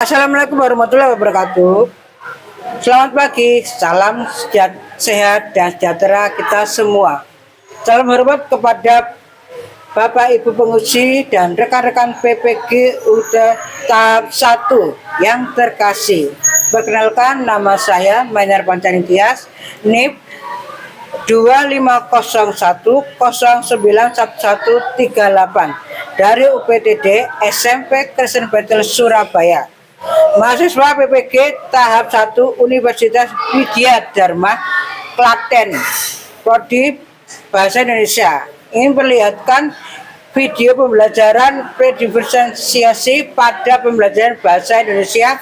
Assalamualaikum warahmatullahi wabarakatuh. Selamat pagi, salam sehat dan sejahtera kita semua. Salam hormat kepada Bapak Ibu penguji dan rekan-rekan PPG UD tahap 1 yang terkasih. Perkenalkan, nama saya Manyar Pancani Tias, NIP 2501091138 dari UPTD SMP Kristen Bethel Surabaya. Mahasiswa PPG tahap 1 Universitas Widya Dharma Klaten, Prodi Bahasa Indonesia. Ingin perlihatkan video pembelajaran prediferensiasi pada pembelajaran Bahasa Indonesia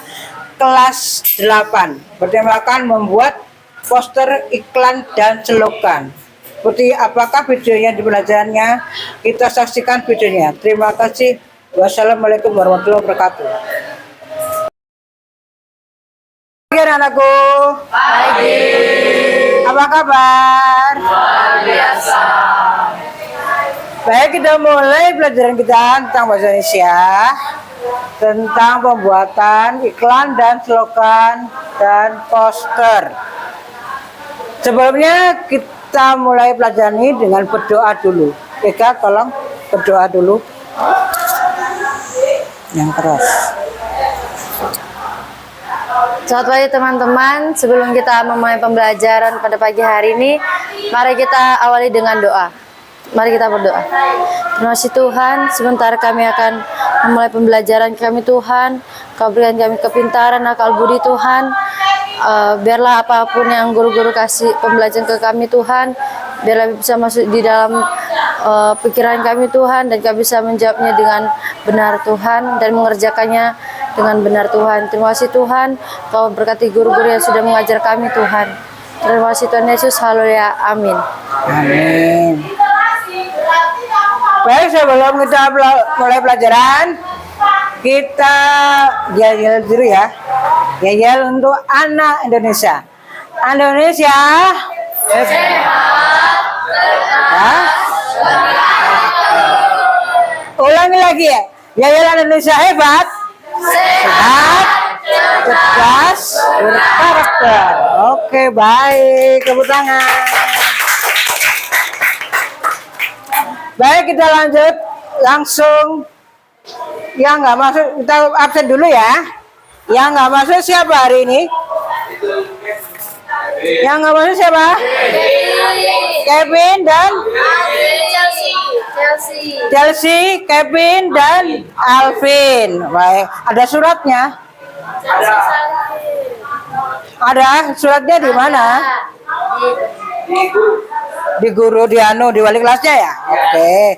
kelas 8. Bertemakan membuat poster, iklan, dan slogan. Seperti apakah videonya di pelajarannya? Kita saksikan videonya. Terima kasih. Wassalamualaikum warahmatullahi wabarakatuh. Pagi anak-anakku. Pagi. Apa kabar? Luar biasa. Baik, kita mulai pelajaran kita tentang bahasa Indonesia, tentang pembuatan iklan dan slogan dan poster. Sebelumnya kita mulai pelajaran ini dengan berdoa dulu. Eka, tolong berdoa dulu. Yang keras. Selamat pagi teman-teman. Sebelum kita memulai pembelajaran pada pagi hari ini, mari kita awali dengan doa. Mari kita berdoa. Terima kasih Tuhan, sebentar kami akan memulai pembelajaran kami Tuhan. Kau berikan kami kepintaran, akal budi Tuhan. Biarlah apapun yang guru-guru kasih pembelajaran ke kami Tuhan, biarlah bisa masuk di dalam pikiran kami Tuhan, dan kami bisa menjawabnya dengan benar Tuhan dan mengerjakannya dengan benar Tuhan. Terima kasih Tuhan, Kau berkati guru-guru yang sudah mengajar kami Tuhan. Terima kasih Tuhan Yesus, haleluya, amin. Amin. Baik, sebelum kita mulai pelajaran, kita yel-yel dulu ya. Yel-yel untuk anak Indonesia. Indonesia Sehat, ulangi lagi ya. Yel-yel Indonesia hebat, sehat, cerdas, berkarakter. Oke, baik, tepuk tangan. Baik, kita lanjut langsung. Yang nggak masuk kita absen dulu ya. Yang nggak masuk siapa hari ini? Yang nggak masuk siapa? Kevin dan Chelsea, Kevin dan Alvin. Baik, ada suratnya? Ada suratnya di mana? Di guru, di wali kelasnya ya. Oke.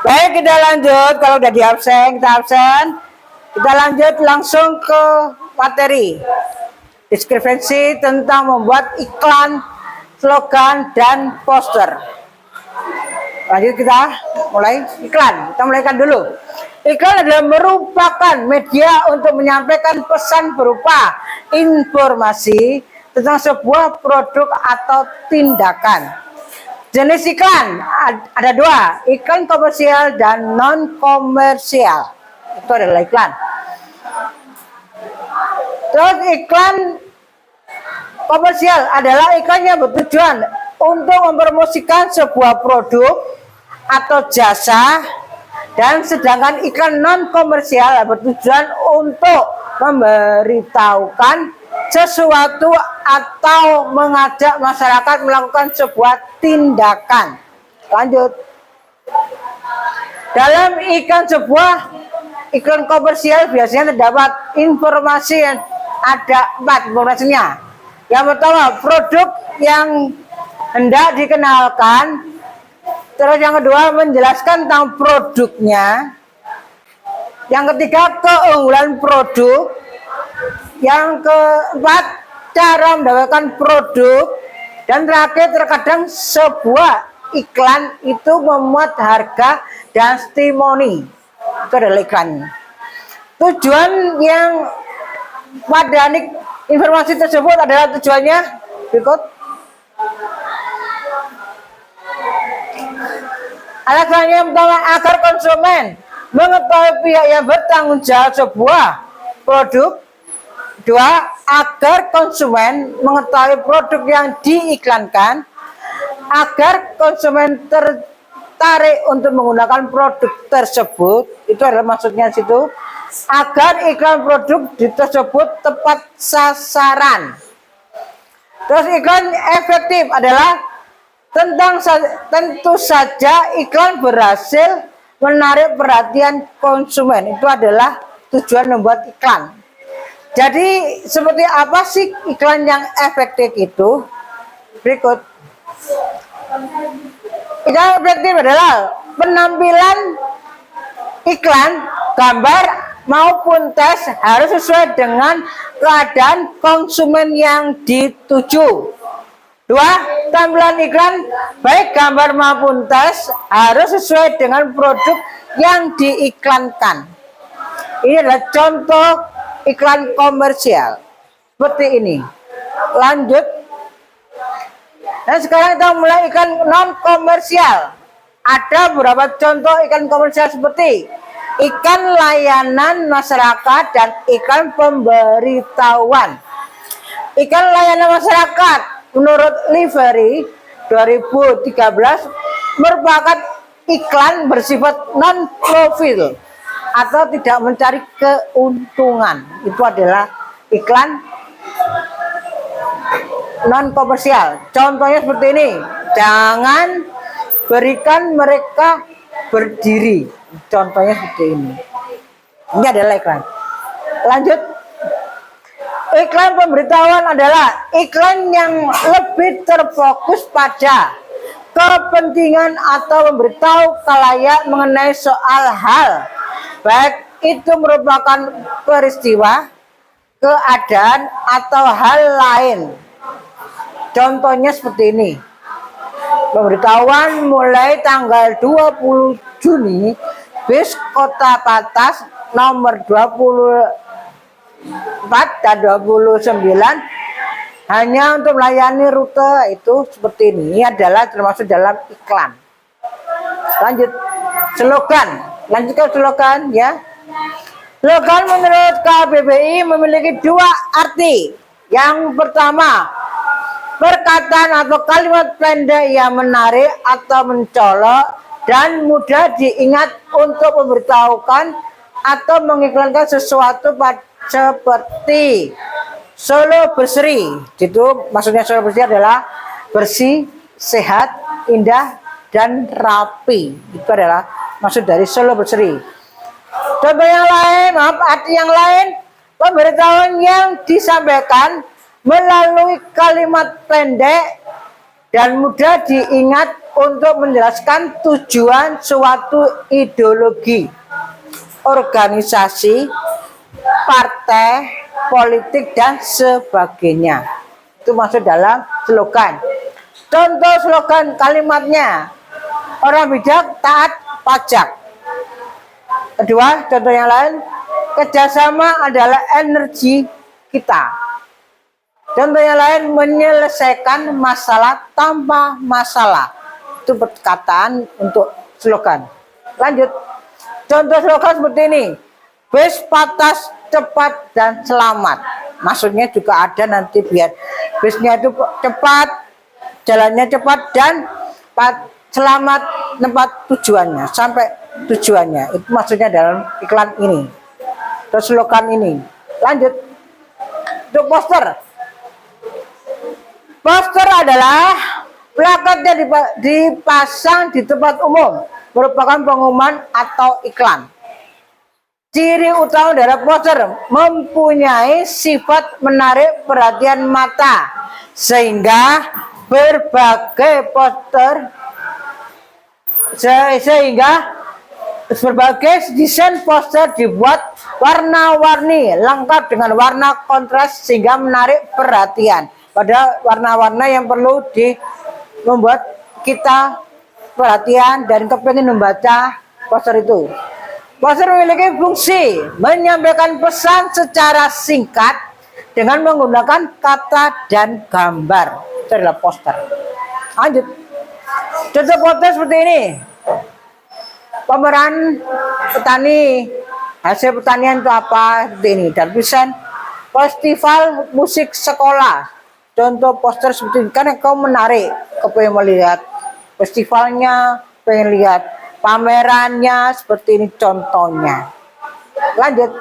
Baik, kita lanjut. Kalau udah di absen, kita absen. Kita lanjut langsung ke materi. Deskripsi tentang membuat iklan, slogan, dan poster. Lanjut kita mulai iklan. Kita mulaikan dulu. Iklan adalah merupakan media untuk menyampaikan pesan berupa informasi tentang sebuah produk atau tindakan. Jenis iklan ada dua, iklan komersial dan non komersial. Itu adalah iklan. Terus iklan komersial adalah iklan yang bertujuan untuk mempromosikan sebuah produk atau jasa, dan sedangkan iklan non komersial bertujuan untuk memberitahukan sesuatu atau mengajak masyarakat melakukan sebuah tindakan. Lanjut. Dalam iklan komersial biasanya terdapat informasi yang ada 4 informasinya. Yang pertama, produk yang hendak dikenalkan. Terus yang kedua, menjelaskan tentang produknya. Yang ketiga, keunggulan produk. Yang keempat, cara mendapatkan produk. Dan terakhir, terkadang sebuah iklan itu memuat harga dan testimoni. Itu adalah iklan. Tujuan yang pada informasi tersebut adalah tujuannya berikut. Alasannya yang pertama, agar konsumen mengetahui pihak yang bertanggung jawab sebuah produk. Dua, agar konsumen mengetahui produk yang diiklankan, agar konsumen tertarik untuk menggunakan produk tersebut. Itu adalah maksudnya situ. Agar iklan produk tersebut tepat sasaran. Terus iklan efektif adalah tentu saja iklan berhasil menarik perhatian konsumen. Itu adalah tujuan membuat iklan. Jadi seperti apa sih iklan yang efektif itu? Berikut. Iklan efektif adalah penampilan iklan, gambar maupun teks harus sesuai dengan keadaan konsumen yang dituju. Dua, tampilan iklan baik gambar maupun teks harus sesuai dengan produk yang diiklankan. Ini adalah contoh iklan komersial seperti ini. Lanjut. Dan sekarang kita mulai iklan non komersial. Ada beberapa contoh iklan komersial seperti iklan layanan masyarakat dan iklan pemberitahuan. Iklan layanan masyarakat menurut Livery 2013 merupakan iklan bersifat non profil atau tidak mencari keuntungan. Itu adalah iklan non komersial. Contohnya seperti ini. Jangan berikan mereka berdiri. Contohnya seperti ini. Ini adalah iklan. Lanjut. Iklan pemberitahuan adalah iklan yang lebih terfokus pada kepentingan atau memberitahu khalayak mengenai soal hal, baik itu merupakan peristiwa, keadaan, atau hal lain. Contohnya seperti ini. Pemberitahuan mulai tanggal 20 Juni, bis Kota Patas nomor 24 dan 29 hanya untuk melayani rute itu seperti ini. Ini adalah termasuk dalam iklan. Lanjut. Slogan. Lanjutkan slogan ya. Slogan menurut KBBI memiliki dua arti. Yang pertama, perkataan atau kalimat pendek yang menarik atau mencolok dan mudah diingat untuk memberitahukan atau mengiklankan sesuatu seperti Solo Berseri. Itu maksudnya Solo Berseri adalah bersih, sehat, indah, dan rapi. Itu adalah maksud dari Solo Berseri. Contoh yang lain, arti yang lain, pemberitahuan yang disampaikan melalui kalimat pendek dan mudah diingat untuk menjelaskan tujuan suatu ideologi, organisasi, partai, politik, dan sebagainya. Itu masuk dalam slogan. Contoh slogan kalimatnya, orang bijak taat pajak. Kedua, contoh yang lain, kerjasama adalah energi kita. Contoh yang lain, menyelesaikan masalah tanpa masalah. Itu perkataan untuk slogan. Lanjut. Contoh slogan seperti ini. Bis Patas cepat dan selamat. Maksudnya juga ada nanti biar bisnya itu cepat, jalannya cepat dan selamat tempat tujuannya, sampai tujuannya. Itu maksudnya dalam iklan ini. Terus slogan ini. Lanjut. Untuk poster. Poster adalah plakat yang dipasang di tempat umum, merupakan pengumuman atau iklan. Ciri utama dari poster mempunyai sifat menarik perhatian mata, sehingga berbagai desain poster dibuat warna-warni, lengkap dengan warna kontras sehingga menarik perhatian. Pada warna-warna yang perlu membuat kita perhatian dan kepingin membaca poster itu. Poster memiliki fungsi menyampaikan pesan secara singkat dengan menggunakan kata dan gambar. Itu adalah poster. Lanjut. Contoh poster seperti ini. Pemeran petani Hasil pertanian itu apa? Seperti ini. Dan tulisan festival musik sekolah. Contoh poster seperti ini. Karena kau menarik, kau pengen melihat festivalnya, pengen lihat pamerannya, seperti ini contohnya. Lanjut.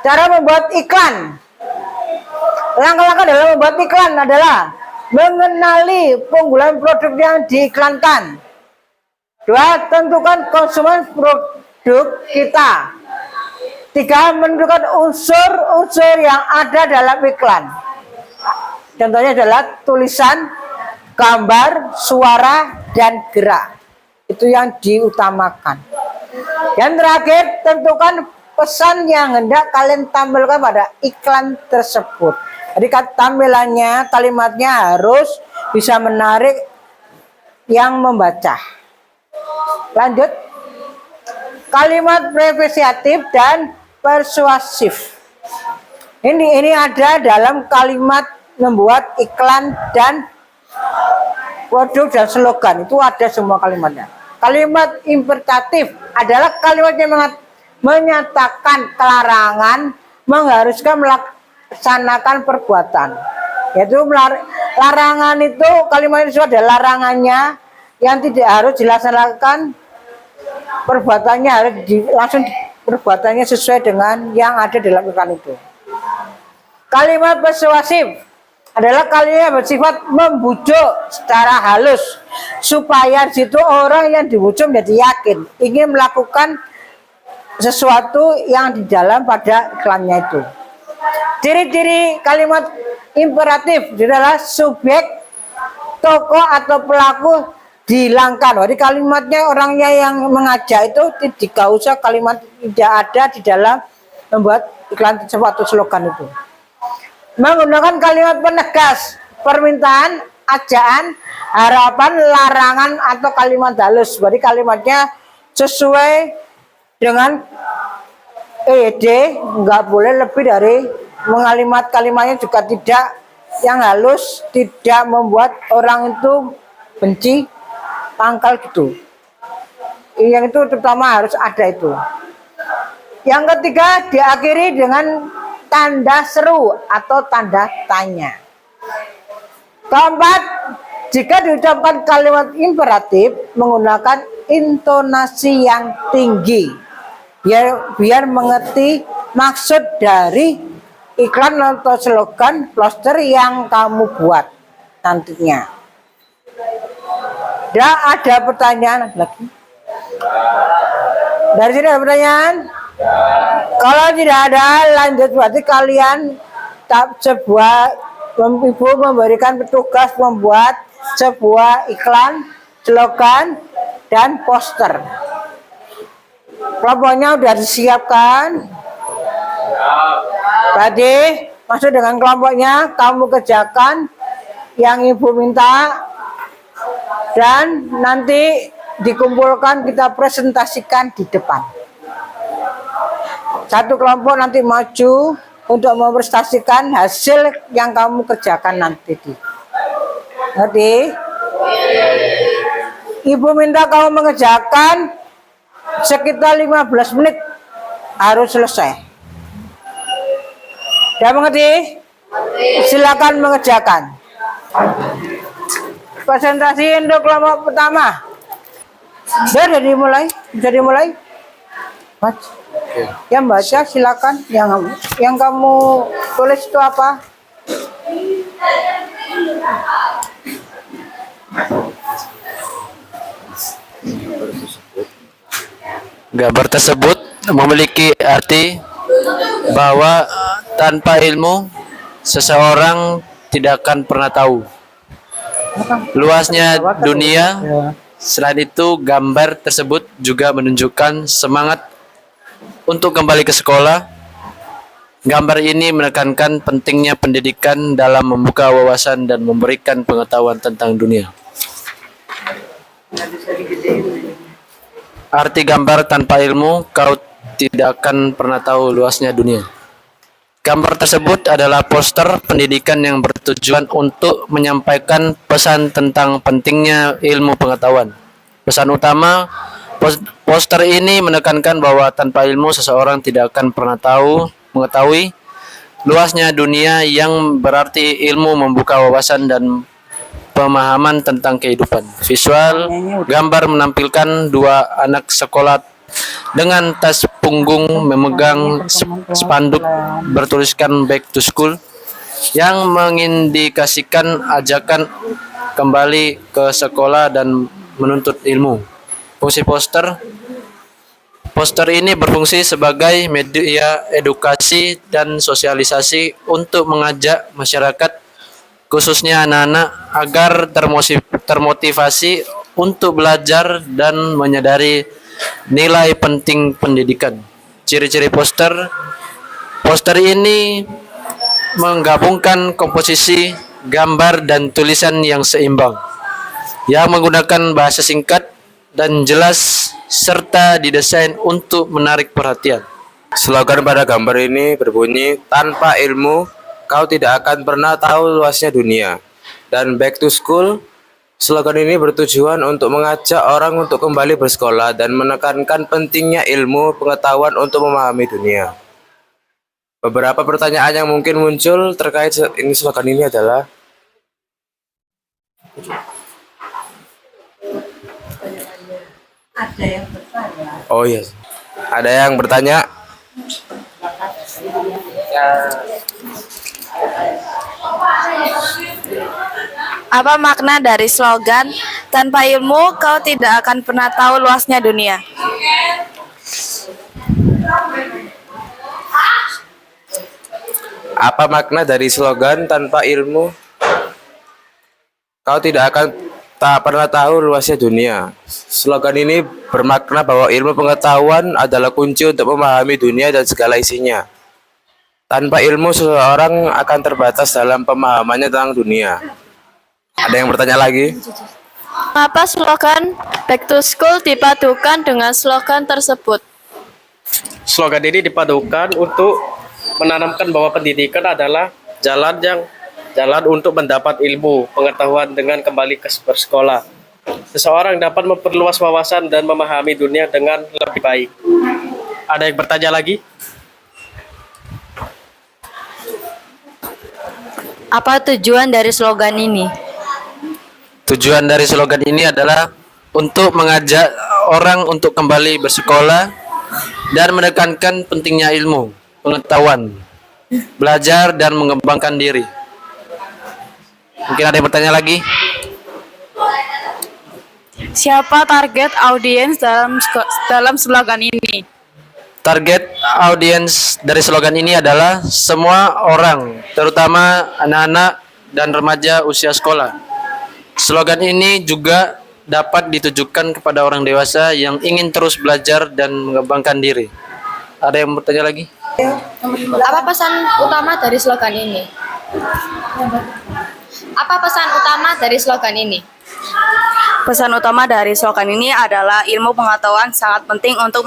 Cara membuat iklan. Langkah-langkah dalam membuat iklan adalah mengenali keunggulan produk yang diiklankan. 2. Tentukan konsumen produk kita. 3. Menentukan unsur-unsur yang ada dalam iklan. Contohnya adalah tulisan, gambar, suara, dan gerak. Itu yang diutamakan. Yang terakhir, tentukan pesan yang hendak kalian tampilkan pada iklan tersebut. Jadi tampilannya, kalimatnya harus bisa menarik yang membaca. Lanjut. Kalimat representatif dan persuasif. Ini ada dalam kalimat membuat iklan dan produk dan slogan. Itu ada semua kalimatnya. Kalimat imperatif adalah kalimat yang menyatakan kelarangan, mengharuskan melaksanakan perbuatan. Yaitu larangan itu, kalimat itu ada larangannya yang tidak harus dilaksanakan, perbuatannya harus langsung perbuatannya sesuai dengan yang ada dalam iklan itu. Kalimat persuasif adalah kalimat yang bersifat membujuk secara halus supaya situ orang yang dibujuk menjadi yakin ingin melakukan sesuatu yang di dalam pada iklannya itu. Ciri-ciri kalimat imperatif adalah subjek, tokoh atau pelaku dihilangkan. Jadi kalimatnya orangnya yang mengajak itu tidak usah, kalimat tidak ada di dalam membuat iklan sesuatu slogan itu. Menggunakan kalimat penegas, permintaan, ajaan, harapan, larangan atau kalimat halus. Jadi kalimatnya sesuai dengan ED, nggak boleh lebih dari kalimatnya juga tidak yang halus, tidak membuat orang itu benci, pangkal gitu. Yang itu terutama harus ada itu. Yang ketiga, diakhiri dengan tanda seru atau tanda tanya. Keempat, jika diucapkan kalimat imperatif menggunakan intonasi yang tinggi, biar mengerti maksud dari iklan atau slogan poster yang kamu buat nantinya. Dan ada pertanyaan lagi? Dari sini ada pertanyaan? Kalau tidak ada, lanjut. Berarti kalian ibu memberikan petugas membuat sebuah iklan, slogan, dan poster. Kelompoknya sudah disiapkan. Tadi masuk dengan kelompoknya, kamu kerjakan yang ibu minta, dan nanti dikumpulkan, kita presentasikan di depan. Satu kelompok nanti maju untuk mempresentasikan hasil yang kamu kerjakan nanti. Ngerti? Ibu minta kamu mengerjakan sekitar 15 menit harus selesai. Sudah mengerti? Silakan mengerjakan. Presentasi untuk kelompok pertama. Sudah dimulai? Bisa dimulai? Yang baca silakan. Yang kamu tulis itu apa? Gambar tersebut memiliki arti bahwa tanpa ilmu seseorang tidak akan pernah tahu luasnya dunia. Selain itu, gambar tersebut juga menunjukkan semangat untuk kembali ke sekolah. Gambar ini menekankan pentingnya pendidikan dalam membuka wawasan dan memberikan pengetahuan tentang dunia. Arti gambar tanpa ilmu, kau tidak akan pernah tahu luasnya dunia. Gambar tersebut adalah poster pendidikan yang bertujuan untuk menyampaikan pesan tentang pentingnya ilmu pengetahuan. Pesan utama Poster ini menekankan bahwa tanpa ilmu seseorang tidak akan pernah mengetahui luasnya dunia, yang berarti ilmu membuka wawasan dan pemahaman tentang kehidupan. Visual gambar menampilkan dua anak sekolah dengan tas punggung memegang spanduk bertuliskan Back to School yang mengindikasikan ajakan kembali ke sekolah dan menuntut ilmu. Fungsi poster ini berfungsi sebagai media edukasi dan sosialisasi untuk mengajak masyarakat, khususnya anak-anak, agar termotivasi untuk belajar dan menyadari nilai penting pendidikan. Ciri-ciri poster ini menggabungkan komposisi, gambar, dan tulisan yang seimbang, yang menggunakan bahasa singkat dan jelas, serta didesain untuk menarik perhatian. Slogan pada gambar ini berbunyi, tanpa ilmu kau tidak akan pernah tahu luasnya dunia. Dan Back to School, slogan ini bertujuan untuk mengajak orang untuk kembali bersekolah dan menekankan pentingnya ilmu pengetahuan untuk memahami dunia. Beberapa pertanyaan yang mungkin muncul terkait slogan ini adalah, oh iya, ada yang bertanya. Apa makna dari slogan tanpa ilmu kau tidak akan pernah tahu luasnya dunia? Apa makna dari slogan tanpa ilmu kau tidak akan pernah tahu luasnya dunia? Slogan ini bermakna bahwa ilmu pengetahuan adalah kunci untuk memahami dunia dan segala isinya. Tanpa ilmu, seseorang akan terbatas dalam pemahamannya tentang dunia. Ada yang bertanya lagi? Mengapa slogan Back to School dipadukan dengan slogan tersebut? Slogan ini dipadukan untuk menanamkan bahwa pendidikan adalah jalan untuk mendapat ilmu pengetahuan dengan kembali ke bersekolah. Seseorang dapat memperluas wawasan dan memahami dunia dengan lebih baik. Ada yang bertanya lagi? Apa tujuan dari slogan ini? Tujuan dari slogan ini adalah untuk mengajak orang untuk kembali bersekolah dan menekankan pentingnya ilmu, pengetahuan, belajar, dan mengembangkan diri. Mungkin ada yang bertanya lagi? Siapa target audiens dalam slogan ini? Target audiens dari slogan ini adalah semua orang, terutama anak-anak dan remaja usia sekolah. Slogan ini juga dapat ditujukan kepada orang dewasa yang ingin terus belajar dan mengembangkan diri. Ada yang bertanya lagi? Apa pesan utama dari slogan ini? Apa pesan utama dari slogan ini? Pesan utama dari slogan ini adalah ilmu pengetahuan sangat penting untuk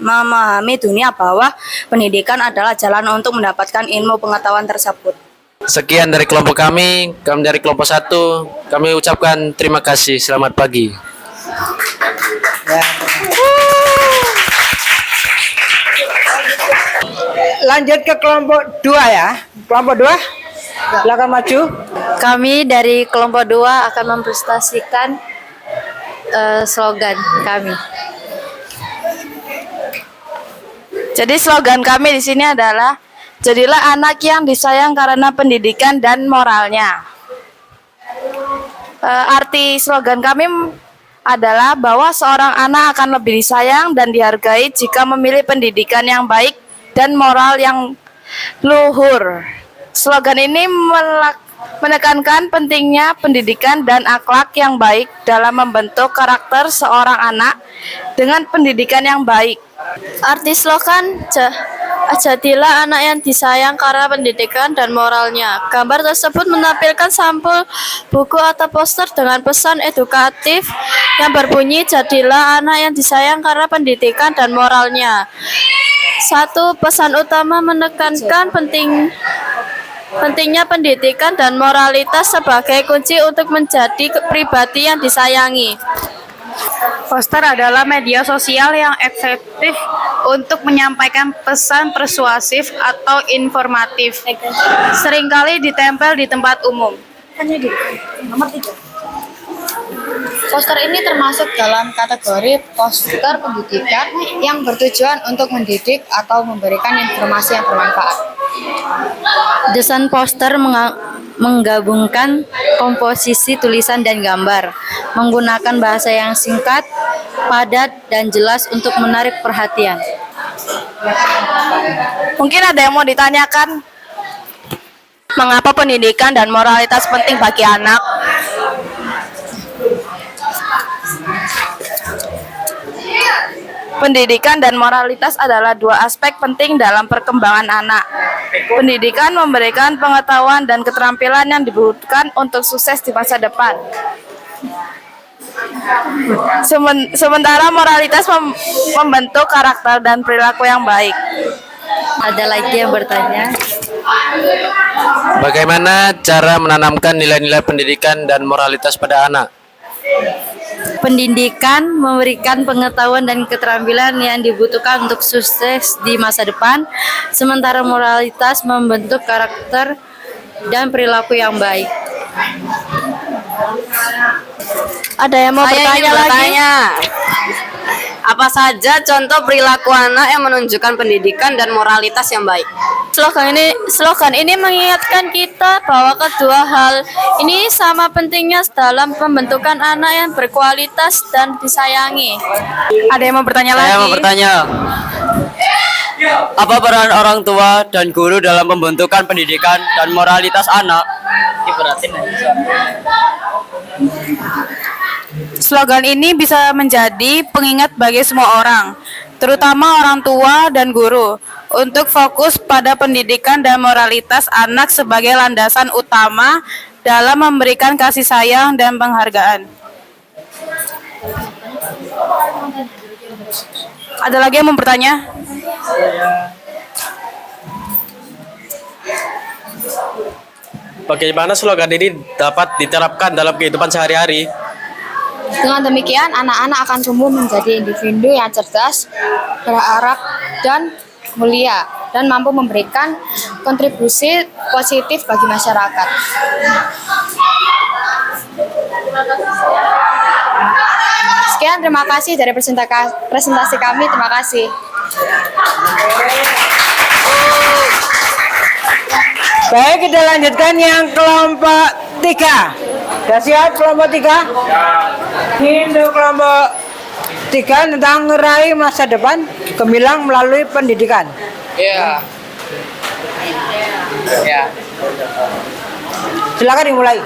memahami dunia, bahwa pendidikan adalah jalan untuk mendapatkan ilmu pengetahuan tersebut. Sekian dari kelompok kami dari kelompok 1, kami ucapkan terima kasih, selamat pagi. Lanjut ke kelompok 2 ya. Kelompok 2, silakan maju. Kami dari kelompok 2 akan mempresentasikan slogan kami. Jadi slogan kami di sini adalah, jadilah anak yang disayang karena pendidikan dan moralnya. Arti slogan kami adalah bahwa seorang anak akan lebih disayang dan dihargai jika memilih pendidikan yang baik dan moral yang luhur. Slogan ini menekankan pentingnya pendidikan dan akhlak yang baik dalam membentuk karakter seorang anak dengan pendidikan yang baik. Arti slogan, jadilah anak yang disayang karena pendidikan dan moralnya. Gambar tersebut menampilkan sampul buku atau poster dengan pesan edukatif yang berbunyi, jadilah anak yang disayang karena pendidikan dan moralnya. Satu, pesan utama menekankan pentingnya pendidikan dan moralitas sebagai kunci untuk menjadi pribadi yang disayangi. Poster adalah media sosial yang efektif untuk menyampaikan pesan persuasif atau informatif. Seringkali ditempel di tempat umum. Poster ini termasuk dalam kategori poster pendidikan yang bertujuan untuk mendidik atau memberikan informasi yang bermanfaat. Desain poster menggabungkan komposisi tulisan dan gambar, menggunakan bahasa yang singkat, padat, dan jelas untuk menarik perhatian. Mungkin ada yang mau ditanyakan? Mengapa pendidikan dan moralitas penting bagi anak? Pendidikan dan moralitas adalah dua aspek penting dalam perkembangan anak. Pendidikan memberikan pengetahuan dan keterampilan yang dibutuhkan untuk sukses di masa depan. Sementara moralitas membentuk karakter dan perilaku yang baik. Ada lagi yang bertanya? Bagaimana cara menanamkan nilai-nilai pendidikan dan moralitas pada anak? Pendidikan memberikan pengetahuan dan keterampilan yang dibutuhkan untuk sukses di masa depan, sementara moralitas membentuk karakter dan perilaku yang baik. Ada yang mau bertanya lagi? Apa saja contoh perilaku anak yang menunjukkan pendidikan dan moralitas yang baik? Slogan ini mengingatkan kita bahwa kedua hal ini sama pentingnya dalam pembentukan anak yang berkualitas dan disayangi. Ada yang mau bertanya lagi? Saya mau bertanya, apa peran orang tua dan guru dalam pembentukan pendidikan dan moralitas anak? Slogan ini bisa menjadi pengingat bagi semua orang, terutama orang tua dan guru, untuk fokus pada pendidikan dan moralitas anak sebagai landasan utama dalam memberikan kasih sayang dan penghargaan. Ada lagi yang mau bertanya? Bagaimana slogan ini dapat diterapkan dalam kehidupan sehari-hari? Dengan demikian, anak-anak akan tumbuh menjadi individu yang cerdas, berharap, dan mulia, dan mampu memberikan kontribusi positif bagi masyarakat. Sekian, terima kasih dari presentasi kami. Terima kasih. Baik, kita lanjutkan yang kelompok 3. Sudah siap kelompok 3? Ini untuk kelompok 3 tentang meraih masa depan gemilang melalui pendidikan. Iya. Ya. Silakan dimulai.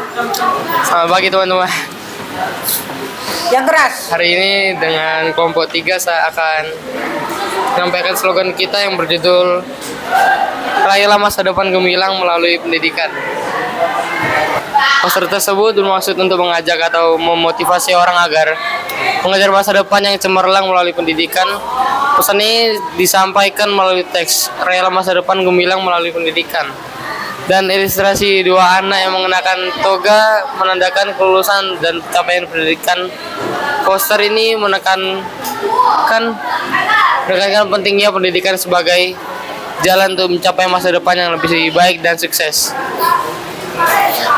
Selamat pagi teman-teman. Yang keras. Hari ini dengan kelompok 3 saya akan menyampaikan slogan kita yang berjudul Raihlah Masa Depan Gemilang Melalui Pendidikan. Poster tersebut bermaksud untuk mengajak atau memotivasi orang agar mengejar masa depan yang cemerlang melalui pendidikan. Pesan ini disampaikan melalui teks Raihlah Masa Depan Gemilang Melalui Pendidikan, dan ilustrasi dua anak yang mengenakan toga menandakan kelulusan dan pencapaian pendidikan. Poster ini menekankan pentingnya pendidikan sebagai jalan untuk mencapai masa depan yang lebih baik dan sukses.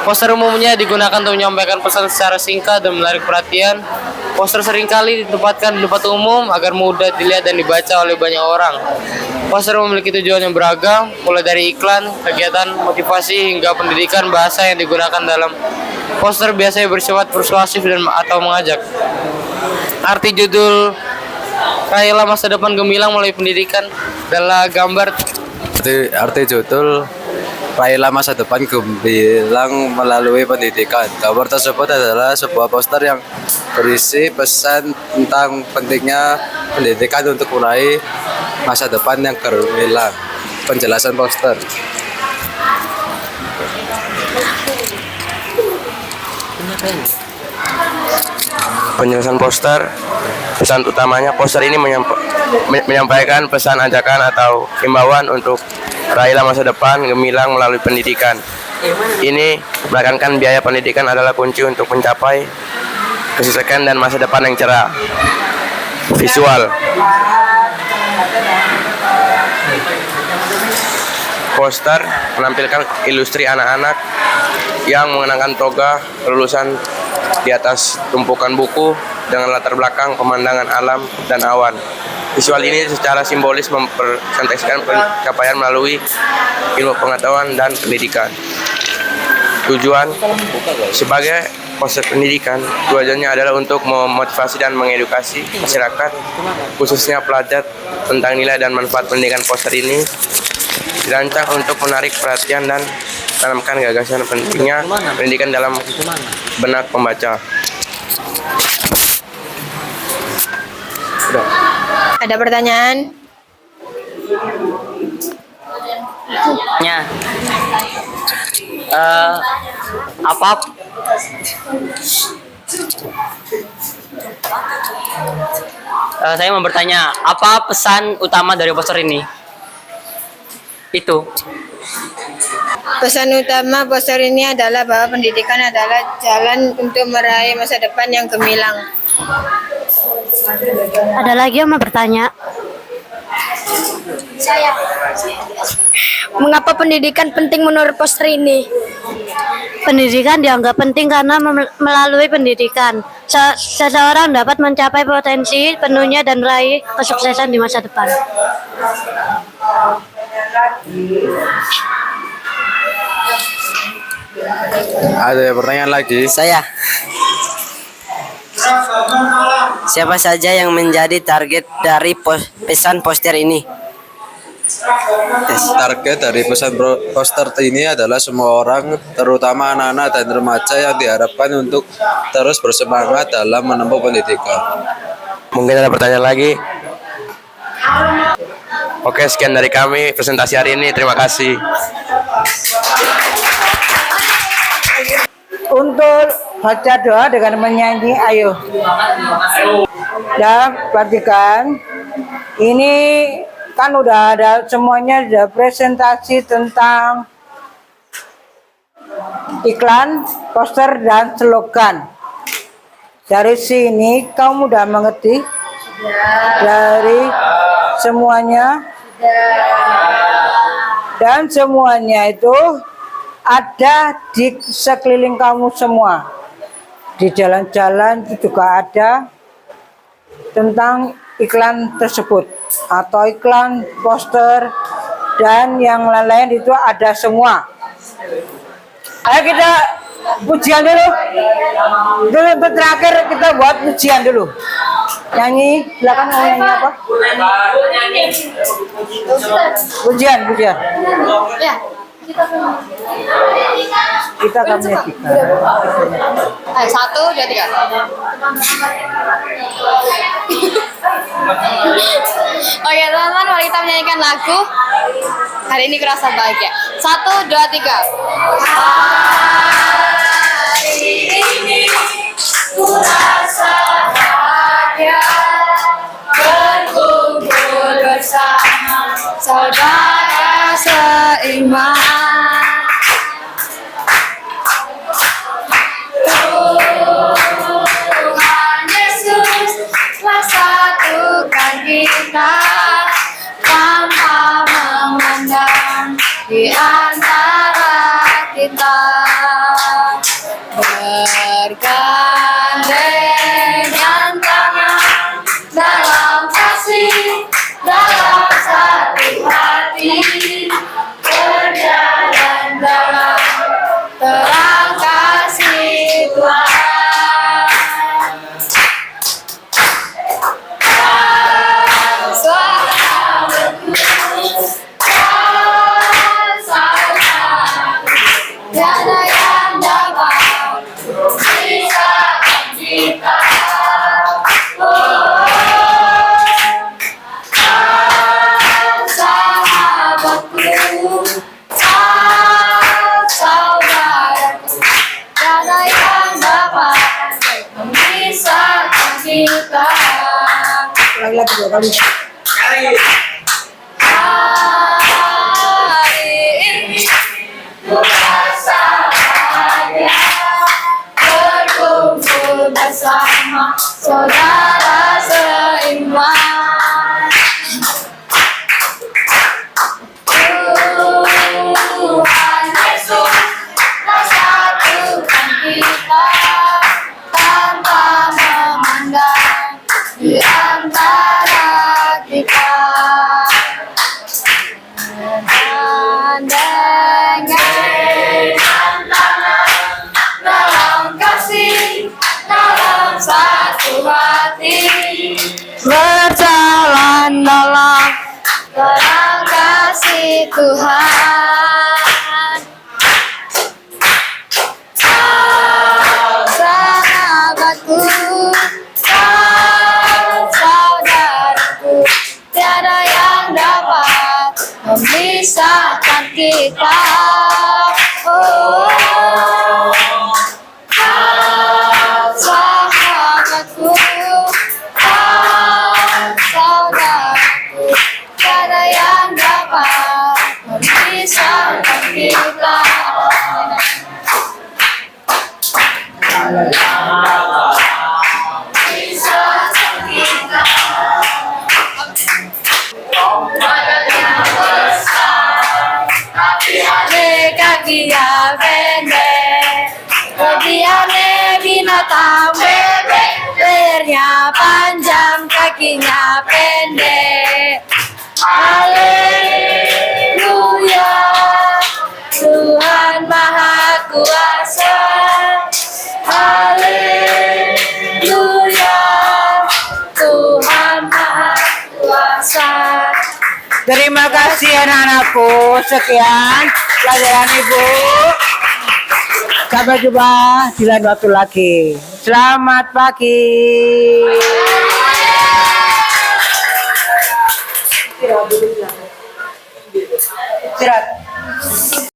Poster umumnya digunakan untuk menyampaikan pesan secara singkat dan menarik perhatian. Poster seringkali ditempatkan di tempat umum agar mudah dilihat dan dibaca oleh banyak orang. Poster memiliki tujuan yang beragam, mulai dari iklan, kegiatan, motivasi, hingga pendidikan. Bahasa yang digunakan dalam poster biasanya bersifat persuasif dan atau mengajak. Arti judul Raihlah Masa Depan Gemilang Melalui Pendidikan adalah gambar. Arti judul Raihlah Masa Depan Gemilang Melalui Pendidikan. Gambar tersebut adalah sebuah poster yang berisi pesan tentang pentingnya pendidikan untuk meraih masa depan yang gemilang. Penjelasan poster. Penjelasan poster. Pesan utamanya, poster ini menyampaikan pesan ajakan atau himbauan untuk raihlah masa depan gemilang melalui pendidikan. Ini menekankan biaya pendidikan adalah kunci untuk mencapai kesesakan dan masa depan yang cerah. Visual. Poster menampilkan ilustrasi anak-anak yang mengenakan toga lulusan di atas tumpukan buku dengan latar belakang pemandangan alam dan awan. Visual ini secara simbolis mempresentasikan pencapaian melalui ilmu pengetahuan dan pendidikan. Tujuan sebagai poster pendidikan, tujuannya adalah untuk memotivasi dan mengedukasi masyarakat, khususnya pelajar, tentang nilai dan manfaat pendidikan. Poster ini dirancang untuk menarik perhatian dan menanamkan gagasan pentingnya pendidikan dalam benak pembaca. Ada pertanyaan? Apa saya mau bertanya, apa pesan utama dari poster ini? Itu. Pesan utama poster ini adalah bahwa pendidikan adalah jalan untuk meraih masa depan yang gemilang. Ada lagi yang mau bertanya? Saya. Mengapa pendidikan penting menurut poster ini? Pendidikan dianggap penting karena melalui pendidikan seseorang dapat mencapai potensi penuhnya dan meraih kesuksesan di masa depan. Ada pertanyaan lagi? Saya. Siapa saja yang menjadi target dari pesan poster ini? Target dari pesan poster ini adalah semua orang, terutama anak-anak dan remaja yang diharapkan untuk terus bersemangat dalam menempuh pendidikan. Mungkin ada pertanyaan lagi? Oke, sekian dari kami presentasi hari ini. Terima kasih. Untuk baca doa dengan menyanyi, ayo. Dan perhatikan, ini kan udah ada semuanya, ada presentasi tentang iklan, poster, dan slogan. Dari sini kamu udah mengerti dari semuanya, dan semuanya itu ada di sekeliling kamu semua. Di jalan-jalan juga ada tentang iklan tersebut atau iklan, poster, dan yang lain-lain itu ada semua. Ayo kita pujian dulu. Dulu terakhir kita buat pujian dulu. Nyanyi, silakan mau nyanyi apa? Pujian. Ya. Kita akan menyanyikan. 1, 2, 3. Oke teman-teman, mari kita menyanyikan lagu. Hari ini kerasa bahagia. 1, 2, 3. Hari ini ku rasa bahagia, berkumpul bersama saudara seiman. Tuhan Yesus telah satukan kita tanpa memandang di antara kita, bergandengan tangan dalam kasih, dalam satu hati, berjalan dalam terang kasih Tuhan. Tiada yang dapat memisahkan kita. Sahabatku, saudaraku, tiada yang dapat memisahkan kita. Lagi dua kali. Hari ini ku rasa bahagia, berkumpul bersama Gandengnya dalam kasih, dalam satu hati, berjalan dalam terang kasih Tuhan. Kau sahabatku, kau saudaraku, tiada yang dapat memisahkan kita. Oh, kau sahabatku, kau saudaraku, tiada yang dapat memisahkan kita. Memisahkan kita. Kakinya pendek, lebihannya binatang bebek, lehernya panjang, kakinya pendek. Haleluya, Tuhan Maha Kuasa. Haleluya, Tuhan Maha Kuasa. Terima kasih anak-anakku. Sekian pelajaran Ibu. Sampai jumpa di lain waktu lagi. Selamat pagi. Istirahat.